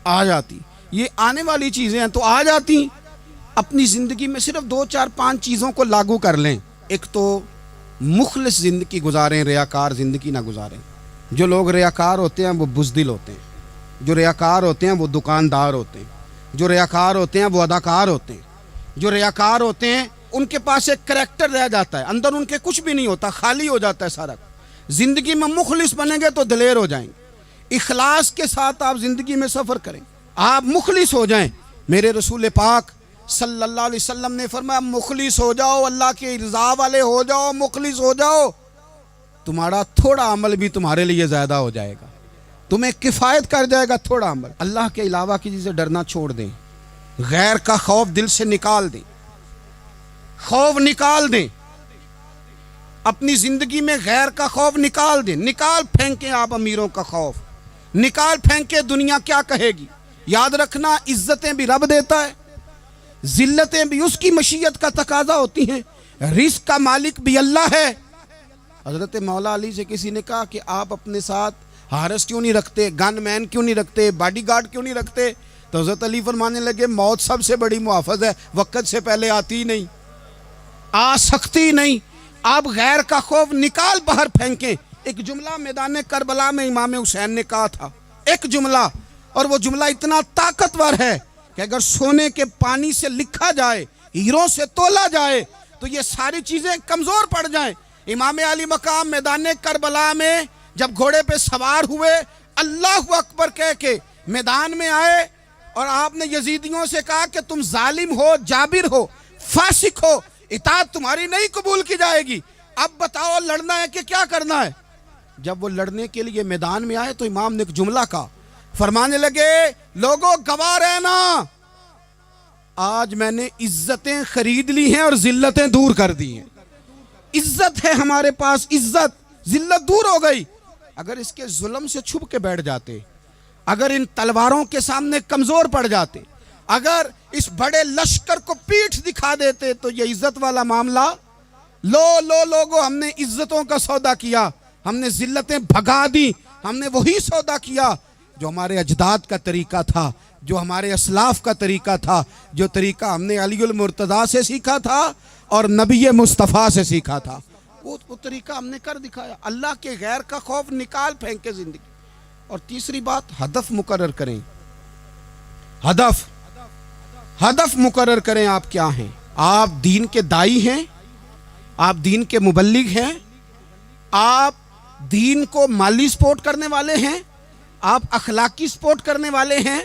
آ جاتی، یہ آنے والی چیزیں ہیں تو آ جاتی۔ اپنی زندگی میں صرف 2 4 5 چیزوں کو لاگو کر لیں۔ ایک تو مخلص زندگی گزاریں، ریاکار زندگی نہ گزاریں۔ جو لوگ ریاکار ہوتے ہیں وہ بزدل ہوتے ہیں، جو ریاکار ہوتے ہیں وہ دکاندار ہوتے ہیں، جو ریاکار ہوتے ہیں وہ اداکار ہوتے ہیں، جو ریاکار ہوتے ہیں ان کے پاس ایک کریکٹر رہ جاتا ہے، اندر ان کے کچھ بھی نہیں ہوتا، خالی ہو جاتا ہے سارا۔ زندگی میں مخلص بنیں گے تو دلیر ہو جائیں گے، اخلاص کے ساتھ آپ زندگی میں سفر کریں، آپ مخلص ہو جائیں۔ میرے رسول پاک صلی اللہ علیہ وسلم نے فرمایا مخلص ہو جاؤ، اللہ کی رضا والے ہو جاؤ، مخلص ہو جاؤ، تمہارا تھوڑا عمل بھی تمہارے لیے زیادہ ہو جائے گا، تمہیں کفایت کر جائے گا تھوڑا عمل۔ اللہ کے علاوہ کسی سے ڈرنا چھوڑ دیں، غیر کا خوف دل سے نکال دیں، خوف نکال دیں، اپنی زندگی میں غیر کا خوف نکال دیں، نکال پھینکیں آپ امیروں کا خوف، نکال پھینکیں دنیا کیا کہے گی۔ یاد رکھنا عزتیں بھی رب دیتا ہے، ذلتیں بھی اس کی مشیت کا تقاضا ہوتی ہیں، رزق کا مالک بھی اللہ ہے۔ حضرت مولا علی سے کسی نے کہا کہ آپ اپنے ساتھ حارس کیوں نہیں رکھتے، گن مین کیوں نہیں رکھتے، باڈی گارڈ کیوں نہیں رکھتے؟ تو حضرت علی فرمانے لگے موت سب سے بڑی محافظ ہے، وقت سے پہلے آتی نہیں، آ سکتی نہیں۔ آپ غیر کا خوف نکال باہر پھینکیں۔ ایک جملہ میدان کربلا میں امام حسین نے کہا تھا، ایک جملہ، اور وہ جملہ اتنا طاقتور ہے کہ اگر سونے کے پانی سے لکھا جائے، ہیروں سے تولا جائے تو یہ ساری چیزیں کمزور پڑ جائیں۔ امام علی مقام میدان کربلا میں جب گھوڑے پہ سوار ہوئے، اللہ اکبر کہہ کے میدان میں آئے، اور آپ نے یزیدیوں سے کہا کہ تم ظالم ہو، جابر ہو، فاسق ہو، اطاعت تمہاری نہیں قبول کی جائے گی، اب بتاؤ لڑنا ہے کہ کیا کرنا ہے۔ جب وہ لڑنے کے لیے میدان میں آئے تو امام نے ایک جملہ کہا، فرمانے لگے لوگوں گواہ رہنا، آج میں نے عزتیں خرید لی ہیں اور ذلتیں دور کر دی ہیں۔ عزت ہے ہمارے پاس، عزت، ذلت دور ہو گئی۔ اگر اس کے ظلم سے چھپ کے بیٹھ جاتے، اگر ان تلواروں کے سامنے کمزور پڑ جاتے، اگر اس بڑے لشکر کو پیٹھ دکھا دیتے تو یہ عزت والا معاملہ، لوگوں ہم نے عزتوں کا سودا کیا، ہم نے ذلتیں بھگا دی، ہم نے وہی سودا کیا جو ہمارے اجداد کا طریقہ تھا، جو ہمارے اسلاف کا طریقہ تھا، جو طریقہ ہم نے علی المرتضیٰ سے سیکھا تھا اور نبی مصطفیٰ سے سیکھا تھا، وہ طریقہ ہم نے کر دکھایا۔ اللہ کے غیر کا خوف نکال پھینکے زندگی۔ اور تیسری بات، ہدف مقرر کریں، ہدف مقرر کریں۔ آپ کیا ہیں؟ آپ دین کے دائی ہیں، آپ دین کے مبلغ ہیں، آپ دین کو مالی سپورٹ کرنے والے ہیں، آپ اخلاقی سپورٹ کرنے والے ہیں،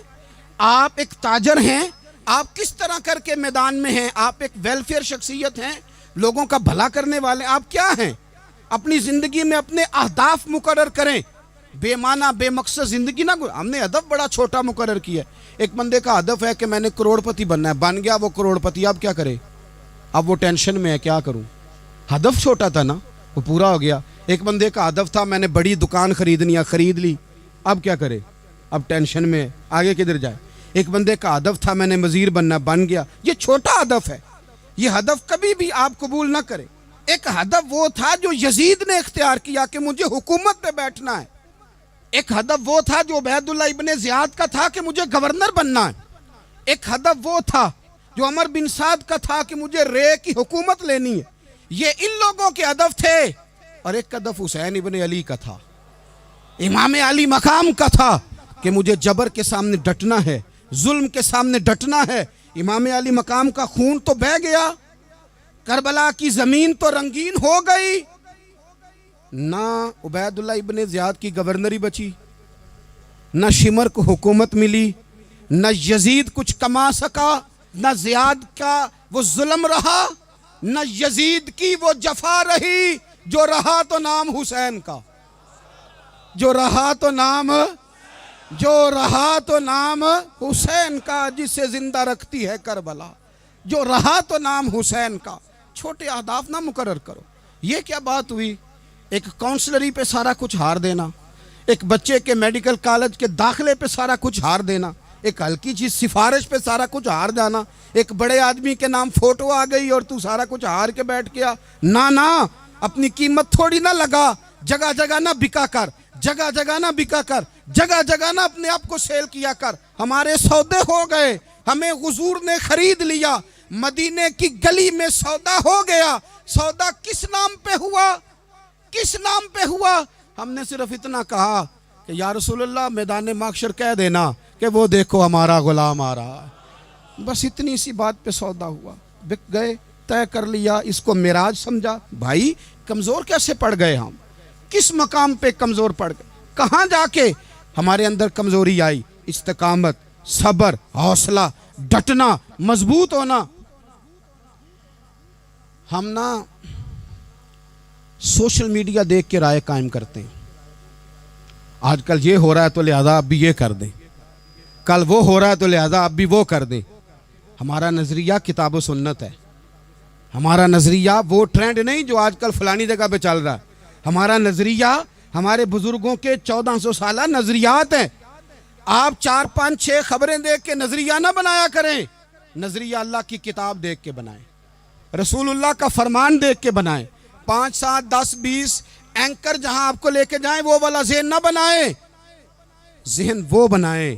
آپ ایک تاجر ہیں، آپ کس طرح کر کے میدان میں ہیں، آپ ایک ویلفیئر شخصیت ہیں، لوگوں کا بھلا کرنے والے آپ کیا ہیں؟ اپنی زندگی میں اپنے اہداف مقرر کریں، بے معنی بے مقصد زندگی نہ ہم نے ہدف بڑا چھوٹا مقرر کیا ہے۔ ایک بندے کا ہدف ہے کہ میں نے کروڑ پتی بننا ہے، بن گیا وہ کروڑ پتی، اب کیا کرے؟ اب وہ ٹینشن میں ہے کیا کروں، ہدف چھوٹا تھا نا، وہ پورا ہو گیا۔ ایک بندے کا ہدف تھا میں نے بڑی دکان خریدنی ہے، خرید لی، اب کیا کرے؟ اب ٹینشن میں ہے، آگے کدھر جائے؟ ایک بندے کا ہدف تھا میں نے وزیر بننا، بن گیا، یہ چھوٹا ہدف ہے، یہ ہدف کبھی بھی آپ قبول نہ کریں۔ ایک ہدف وہ تھا جو یزید نے اختیار کیا کہ مجھے حکومت پہ بیٹھنا ہے، ایک ہدف وہ تھا جو عبید اللہ ابن زیاد کا تھا کہ مجھے گورنر بننا ہے، ایک ہدف وہ تھا جو عمر بن سعد کا تھا کہ مجھے رے کی حکومت لینی ہے۔ یہ ان لوگوں کے ہدف تھے، اور ایک ہدف حسین ابن علی کا تھا، امام علی مقام کا تھا کہ مجھے جبر کے سامنے ڈٹنا ہے، ظلم کے سامنے ڈٹنا ہے۔ امام علی مقام کا خون تو بہہ گیا، کربلا کی زمین تو رنگین ہو گئی، نہ عبید اللہ ابن زیاد کی گورنری بچی، نہ شمر کو حکومت ملی، نہ یزید کچھ کما سکا، نہ زیاد کا وہ ظلم رہا، نہ یزید کی وہ جفا رہی، جو رہا تو نام حسین کا، جو رہا تو نام حسین کا، جسے زندہ رکھتی ہے کربلا، جو رہا تو نام حسین کا۔ چھوٹے اہداف نہ مقرر کرو۔ یہ کیا بات ہوئی؟ ایک کونسلری پہ سارا کچھ ہار دینا، ایک بچے کے میڈیکل کالج کے داخلے پہ سارا کچھ ہار دینا، ایک ہلکی چیز سفارش پہ سارا کچھ ہار جانا، ایک بڑے آدمی کے نام فوٹو آ گئی اور تو سارا کچھ ہار کے بیٹھ گیا۔ نہ اپنی قیمت تھوڑی نہ لگا، جگہ جگہ نہ بکا کر، جگہ جگہ نہ بکا کر، جگہ جگہ نہ اپنے آپ کو سیل کیا کر۔ ہمارے سودے ہو گئے، ہمیں حضور نے خرید لیا، مدینے کی گلی میں سودا ہو گیا۔ سودا کس نام پہ ہوا؟ کس نام پہ ہوا؟ ہم نے صرف اتنا کہا کہ یا رسول اللہ میدان محشر کہہ دینا کہ وہ دیکھو ہمارا غلام آ رہا ہے، بس اتنی سی بات پہ سودا ہوا، بک گئے، طے کر لیا، اس کو معراج سمجھا۔ بھائی کمزور کیسے پڑ گئے ہم؟ کس مقام پہ کمزور پڑ گئے؟ کہاں جا کے ہمارے اندر کمزوری آئی؟ استقامت، صبر، حوصلہ، ڈٹنا، مضبوط ہونا۔ ہم نا سوشل میڈیا دیکھ کے رائے قائم کرتے ہیں، آج کل یہ ہو رہا ہے تو لہذا اب بھی یہ کر دیں، کل وہ ہو رہا ہے تو لہذا اب بھی وہ کر دیں۔ ہمارا نظریہ کتاب و سنت ہے، ہمارا نظریہ وہ ٹرینڈ نہیں جو آج کل فلانی جگہ پہ چل رہا ہے، ہمارا نظریہ ہمارے بزرگوں کے 1400 سالہ نظریات ہیں۔ آپ 4 5 6 خبریں دیکھ کے نظریہ نہ بنایا کریں، نظریہ اللہ کی کتاب دیکھ کے بنائیں، رسول اللہ کا فرمان دیکھ کے بنائیں۔ 5 7 10 20 اینکر جہاں آپ کو لے کے جائیں وہ والا ذہن نہ بنائیں، ذہن وہ بنائیں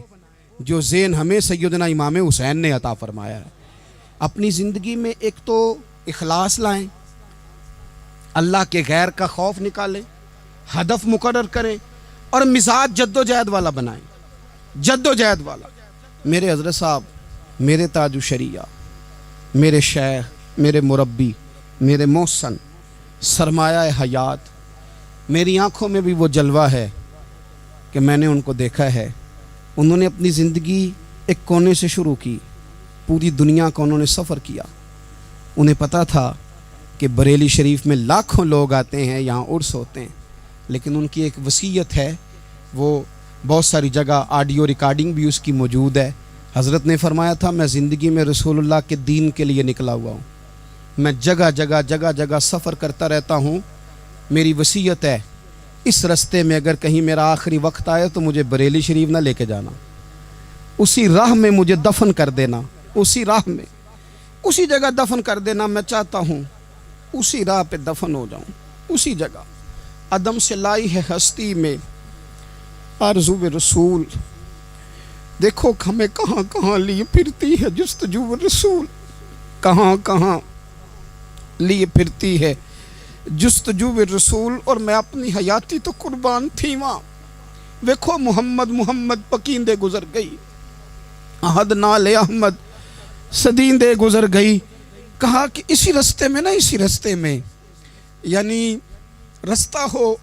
جو ذہن ہمیں سیدنا امام حسین نے عطا فرمایا ہے۔ اپنی زندگی میں ایک تو اخلاص لائیں، اللہ کے غیر کا خوف نکالیں، ہدف مقرر کریں، اور مزاج جد و جہد والا بنائیں، جد و جہد والا۔ میرے حضرت صاحب، میرے تاج الشریعہ، میرے شیخ، میرے مربی، میرے محسن، سرمایہ حیات، میری آنکھوں میں بھی وہ جلوہ ہے کہ میں نے ان کو دیکھا ہے۔ انہوں نے اپنی زندگی ایک کونے سے شروع کی، پوری دنیا کا انہوں نے سفر کیا۔ انہیں پتہ تھا کہ بریلی شریف میں لاکھوں لوگ آتے ہیں، یہاں عرس ہوتے ہیں، لیکن ان کی ایک وصیت ہے، وہ بہت ساری جگہ آڈیو ریکارڈنگ بھی اس کی موجود ہے۔ حضرت نے فرمایا تھا میں زندگی میں رسول اللہ کے دین کے لیے نکلا ہوا ہوں، میں جگہ جگہ سفر کرتا رہتا ہوں، میری وصیت ہے اس رستے میں اگر کہیں میرا آخری وقت آئے تو مجھے بریلی شریف نہ لے کے جانا، اسی راہ میں مجھے دفن کر دینا، اسی راہ میں، اسی جگہ دفن کر دینا۔ میں چاہتا ہوں اسی راہ پہ دفن ہو جاؤں، اسی جگہ۔ عدم سے لائی ہے ہستی میں آرزو رسول، دیکھو ہمیں کہاں کہاں لیے پھرتی ہے جستجو رسول، کہاں کہاں لیے پھرتی ہے جستجو رسول، اور میں اپنی حیاتی تو قربان تھی وہاں۔ دیکھو محمد پکیندے گزر گئی، احد نال احمد صدیندے گزر گئی۔ کہا کہ اسی رستے میں نا، اسی رستے میں، یعنی رستہ ہو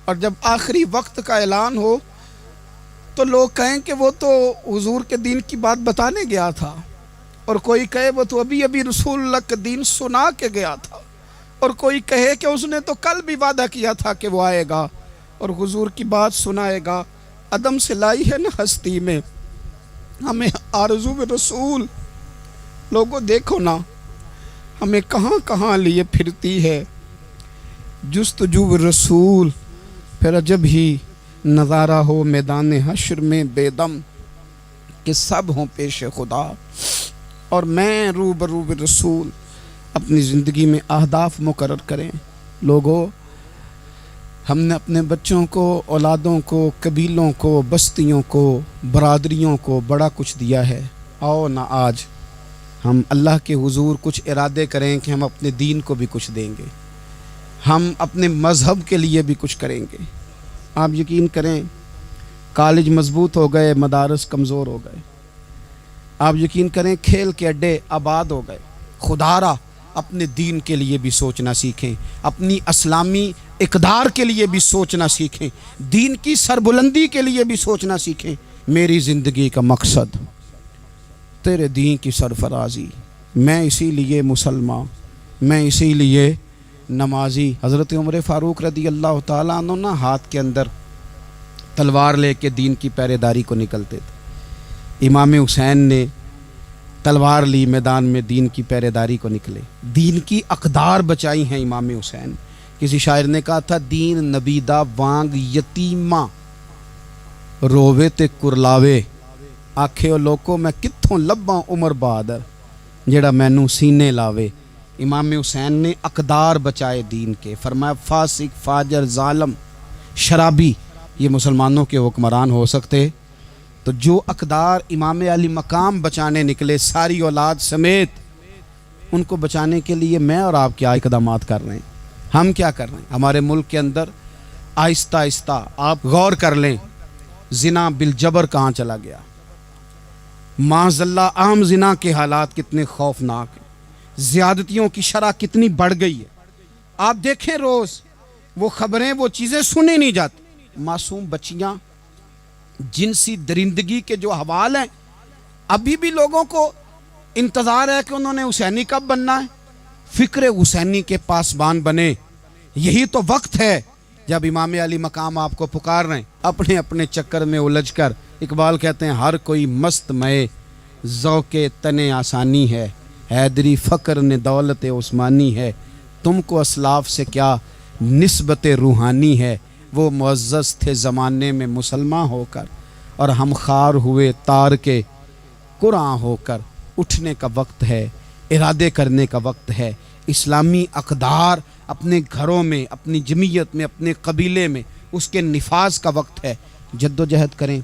اور جب آخری وقت کا اعلان ہو تو لوگ کہیں کہ وہ تو حضور کے دین کی بات بتانے گیا تھا، اور کوئی کہے وہ تو ابھی ابھی رسول اللہ کا دین سنا کے گیا تھا، اور کوئی کہے کہ اس نے تو کل بھی وعدہ کیا تھا کہ وہ آئے گا اور حضور کی بات سنائے گا۔ عدم سے لائی ہے نا ہستی میں ہمیں آرزو رسول۔ لوگوں دیکھو نا ہمیں کہاں کہاں لیے پھرتی ہے جستجو رسول۔ پھر عجب ہی نظارہ ہو میدان حشر میں بے دم کہ سب ہوں پیش خدا، اور میں روبرو رسول۔ اپنی زندگی میں اہداف مقرر کریں لوگوں۔ ہم نے اپنے بچوں کو، اولادوں کو، قبیلوں کو، بستیوں کو، برادریوں کو بڑا کچھ دیا ہے۔ آؤ نہ آج ہم اللہ کے حضور کچھ ارادے کریں کہ ہم اپنے دین کو بھی کچھ دیں گے، ہم اپنے مذہب کے لیے بھی کچھ کریں گے۔ آپ یقین کریں کالج مضبوط ہو گئے، مدارس کمزور ہو گئے۔ آپ یقین کریں کھیل کے اڈے آباد ہو گئے۔ خدا را اپنے دین کے لیے بھی سوچنا سیکھیں، اپنی اسلامی اقدار کے لیے بھی سوچنا سیکھیں، دین کی سربلندی کے لیے بھی سوچنا سیکھیں۔ میری زندگی کا مقصد تیرے دین کی سرفرازی، میں اسی لیے مسلمان، میں اسی لیے نمازی۔ حضرت عمر فاروق رضی اللہ تعالیٰ عنہ نا ہاتھ کے اندر تلوار لے کے دین کی پہرے داری کو نکلتے تھے۔ امام حسین نے تلوار لی، میدان میں دین کی پہرے داری کو نکلے، دین کی اقدار بچائی ہیں امام حسین۔ کسی شاعر نے کہا تھا دین نبی دا وانگ یتیمہ رووے تے کرلاوے، آکھے او لوکو میں کتھوں لباں عمر بہادر جڑا مینوں سینے لاوے۔ امام حسین نے اقدار بچائے دین کے۔ فرمایا فاسق، فاجر، ظالم، شرابی یہ مسلمانوں کے حکمران ہو سکتے؟ تو جو اقدار امام علی مقام بچانے نکلے ساری اولاد سمیت، ان کو بچانے کے لیے میں اور آپ کیا اقدامات کر رہے ہیں؟ ہم کیا کر رہے ہیں؟ ہمارے ملک کے اندر آہستہ آہستہ آپ غور کر لیں زنا بالجبر کہاں چلا گیا۔ معاذ اللہ عام زنا کے حالات کتنے خوفناک ہیں، زیادتیوں کی شرح کتنی بڑھ گئی ہے۔ آپ دیکھیں روز وہ خبریں، وہ چیزیں سنی نہیں جاتی۔ معصوم بچیاں، جنسی درندگی کے جو حوال ہیں، ابھی بھی لوگوں کو انتظار ہے کہ انہوں نے حسینی کب بننا ہے، فکر حسینی کے پاسبان بنے۔ یہی تو وقت ہے جب امام علی مقام آپ کو پکار رہے ہیں۔ اپنے اپنے چکر میں الجھ کر اقبال کہتے ہیں ہر کوئی مست مئے ذوق تن آسانی ہے، حیدری فقر نے دولت عثمانی ہے، تم کو اسلاف سے کیا نسبت روحانی ہے، وہ معزز تھے زمانے میں مسلمان ہو کر، اور ہم خار ہوئے تار کے قرآن ہو کر۔ اٹھنے کا وقت ہے، ارادے کرنے کا وقت ہے۔ اسلامی اقدار اپنے گھروں میں، اپنی جمعیت میں، اپنے قبیلے میں اس کے نفاذ کا وقت ہے۔ جد و جہد کریں،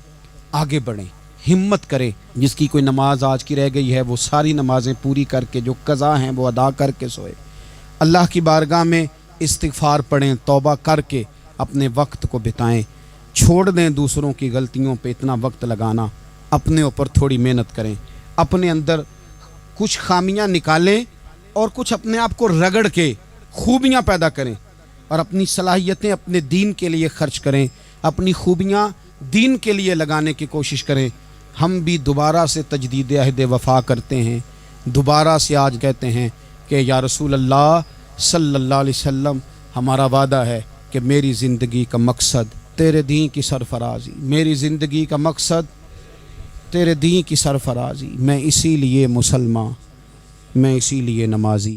آگے بڑھیں، ہمت کریں۔ جس کی کوئی نماز آج کی رہ گئی ہے وہ ساری نمازیں پوری کر کے، جو قضا ہیں وہ ادا کر کے سوئے۔ اللہ کی بارگاہ میں استغفار پڑھیں، توبہ کر کے اپنے وقت کو بتائیں۔ چھوڑ دیں دوسروں کی غلطیوں پہ اتنا وقت لگانا، اپنے اوپر تھوڑی محنت کریں، اپنے اندر کچھ خامیاں نکالیں اور کچھ اپنے آپ کو رگڑ کے خوبیاں پیدا کریں، اور اپنی صلاحیتیں اپنے دین کے لیے خرچ کریں، اپنی خوبیاں دین کے لیے لگانے کی کوشش کریں۔ ہم بھی دوبارہ سے تجدید عہد وفا کرتے ہیں، دوبارہ سے آج کہتے ہیں کہ یا رسول اللہ صلی اللہ علیہ وسلم، ہمارا وعدہ ہے کہ میری زندگی کا مقصد تیرے دین کی سرفرازی، میری زندگی کا مقصد تیرے دین کی سرفرازی، میں اسی لیے مسلمان، میں اسی لیے نمازی۔